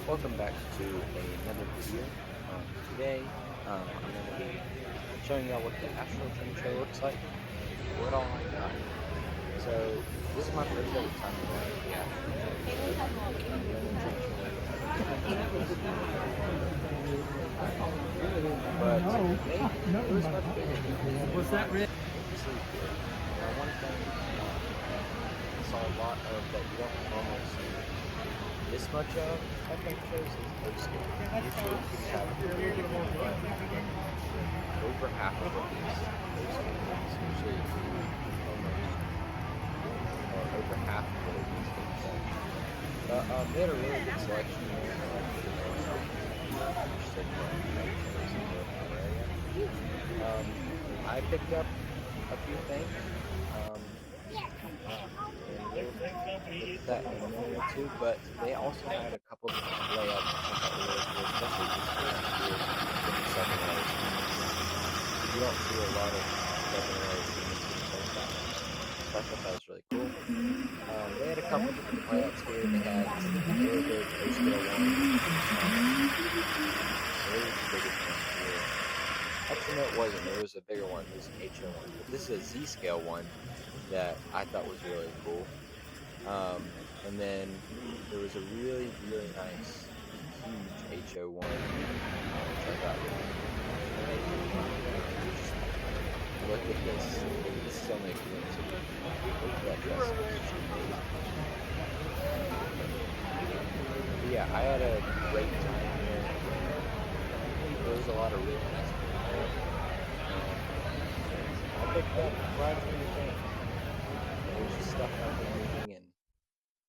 Welcome back to another video. Today, I'm going to be showing y'all what the Asheville Train Show looks like and what all I got. So, this is my first ever time going to the Asheville Train Show. I'm really intentionally but it was much bigger. Was that real? Obviously, one thing I saw a lot of that you don't normally see this much of at train shows is no scale. Usually you have over half of it is no scale. It's usually almost, or over half of it is no scale. But they had a really good selection there. I picked up a few things. And that in a minute or two, but they also had a couple different layouts I thought were really cool, especially just for years in the second race. You don't see a lot of second race like that. So I thought that was really cool. They had a couple different layouts here. They had a really big O-scale one. It was the biggest one here. Actually, no, it wasn't. There was a bigger one. It was an HO one. But this is a Z-scale one that I thought was really cool. And then there was a really, really nice, huge HO one, which I thought was look at this. This is only a glimpse of it. Look at that dress. But yeah, I had a great time here. There was a lot of really nice people there. I picked up quite a few things. There was just stuff I've been needing, and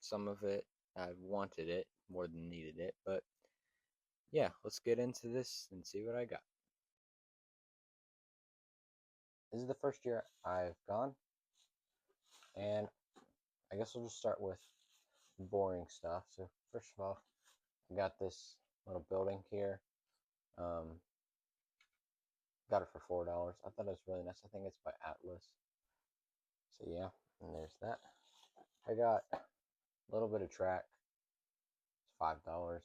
some of it I wanted it more than needed it. But yeah, let's get into this and see what I got. This is the first year I've gone, and I guess we'll just start with boring stuff. So first of all, I got this little building here. Got it for $4. I thought it was really nice. I think it's by Atlas. So yeah, and there's that. I got a little bit of track. It's $5.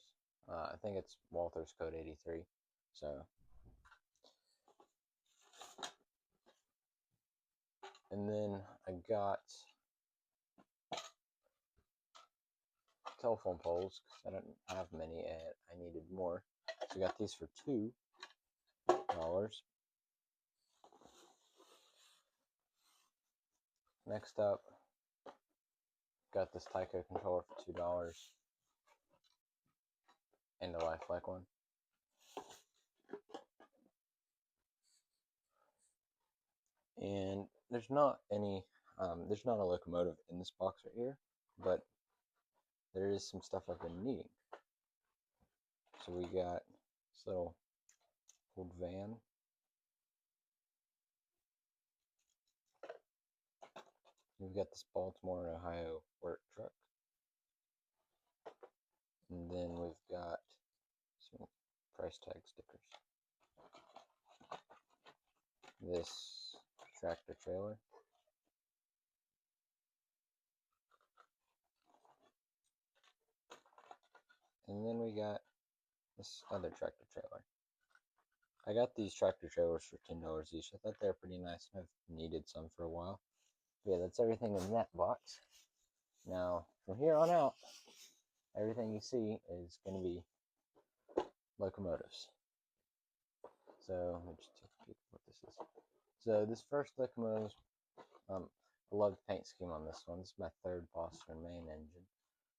I think it's Walther's code 83. So, and then I got telephone poles because I didn't have many and I needed more. So I got these for $2. Next up, got this Tyco controller for $2 and a lifelike one. And there's not there's not a locomotive in this box right here, but there is some stuff I've been needing. So we got this little old van. We've got this Baltimore, Ohio work truck. And then we've got some price tag stickers. This tractor trailer. And then we got this other tractor trailer. I got these tractor trailers for $10 each. I thought they were pretty nice. I've needed some for a while. But yeah, that's everything in that box. Now, from here on out, everything you see is going to be locomotives. So, let me just take a peek at what this is. So, this first locomotive, I love the paint scheme on this one. This is my third Foster main engine.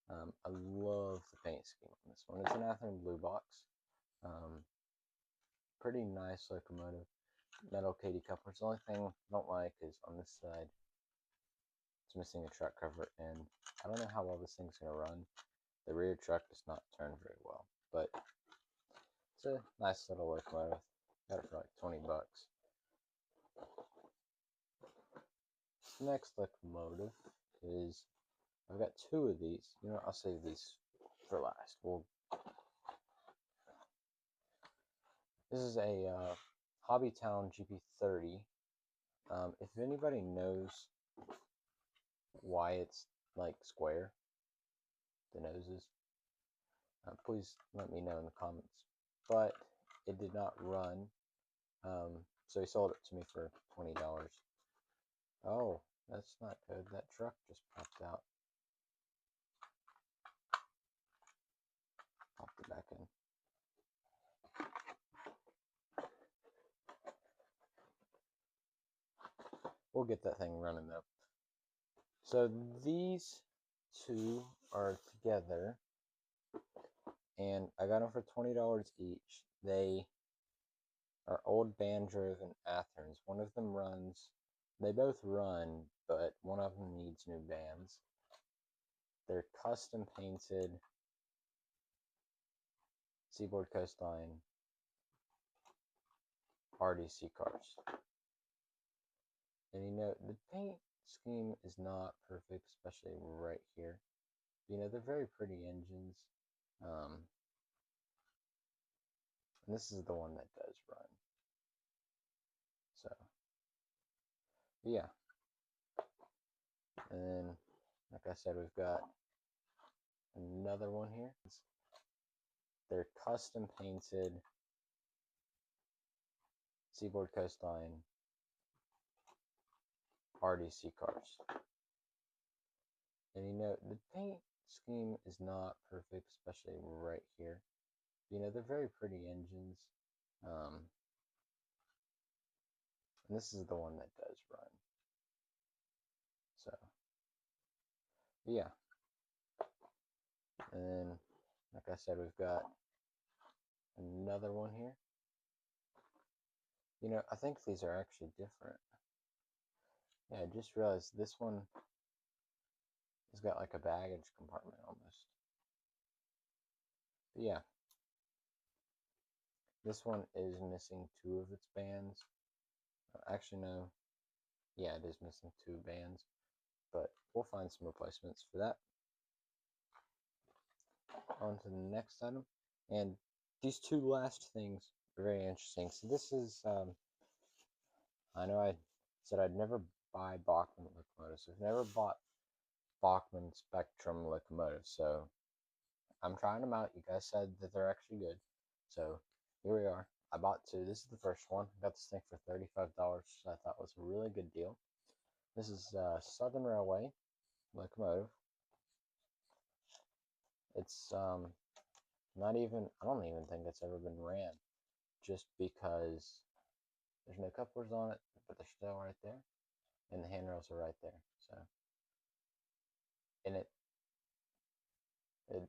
I love the paint scheme on this one. It's an Athearn blue box. Pretty nice locomotive. Metal Katy couplers. The only thing I don't like is on this side, it's missing a truck cover, and I don't know how well this thing's going to run. The rear truck does not turn very well, but it's a nice little locomotive. Got it for like $20. This next locomotive is, I've got two of these. You know, I'll save these for last. This is a Hobbytown GP30. If anybody knows why it's like square, the noses, please let me know in the comments. But it did not run, so he sold it to me for $20. Oh, that's not good. That truck just popped out. Popped it back in. We'll get that thing running though. So these two are together, and I got them for $20 each. They are old band-driven Atherns. One of them runs. They both run, but one of them needs new bands. They're custom painted Seaboard Coastline RDC cars. And you know, the paint scheme is not perfect, especially right here. You know, they're very pretty engines. And this is the one that does run. So, yeah. And then, like I said, we've got another one here. They're custom painted Seaboard Coastline RDC cars. And you know, the paint scheme is not perfect, especially right here. You know, they're very pretty engines. And this is the one that does run. So, yeah. And then, like I said, we've got another one here. You know, I think these are actually different. Yeah, I just realized this one has got like a baggage compartment almost. But yeah. This one is missing 2 of its bands. Actually, no. Yeah, it is missing 2 bands. But we'll find some replacements for that. On to the next item. And these 2 last things are very interesting. So this is, I know I said I'd never buy Bachmann locomotives. I've never bought Bachmann Spectrum locomotives. So I'm trying them out. You guys said that they're actually good. So here we are. I bought 2. This is the first one. I got this thing for $35, which I thought was a really good deal. This is Southern Railway locomotive. It's not even, I don't even think it's ever been ran, just because there's no couplers on it, but they're still right there, and the handrails are right there. So, and it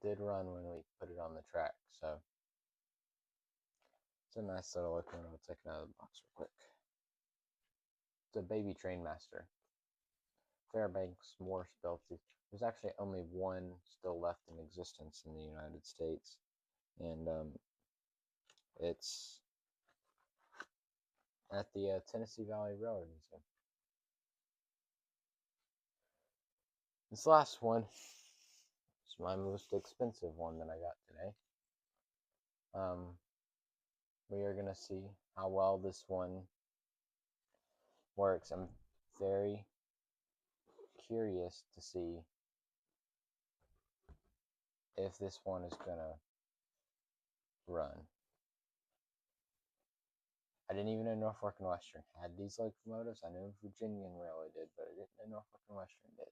did run when we put it on the track. So it's a nice little locomotive. I'll take it out of the box real quick. It's a baby train master. Fairbanks Morse built it. There's actually only one still left in existence in the United States, and it's at the Tennessee Valley Railroad Museum. This last one is my most expensive one that I got today. We are gonna see how well this one works. I'm very curious to see if this one is gonna run. I didn't even know Norfolk and Western had these locomotives. I knew Virginia and Railway did, but I didn't know Norfolk and Western did.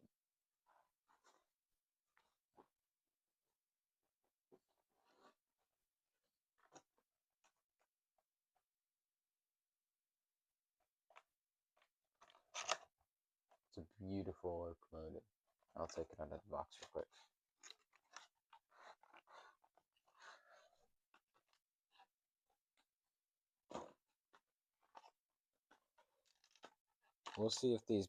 It's a beautiful locomotive. I'll take it out of the box real quick. We'll see if these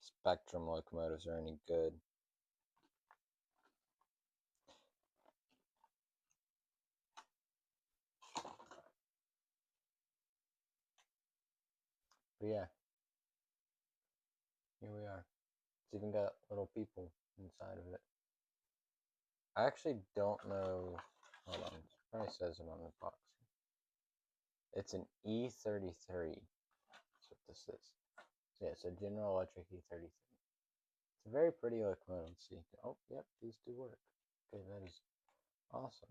Spectrum locomotives are any good. But yeah, here we are. It's even got little people inside of it. I actually don't know. Hold on, it probably says it on the box. It's an E33. That's what this is. So yeah, it's a General Electric E33. It's a very pretty locomotive. Let's see. Oh, yep, these do work. Okay, that is awesome.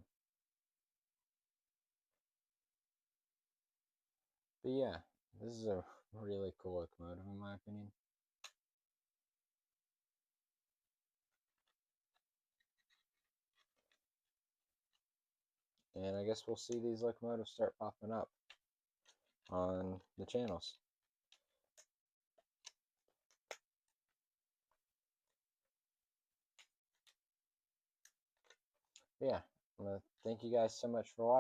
But yeah, this is a really cool locomotive in my opinion. And I guess we'll see these locomotives start popping up on the channels. Yeah, I'm gonna thank you guys so much for watching.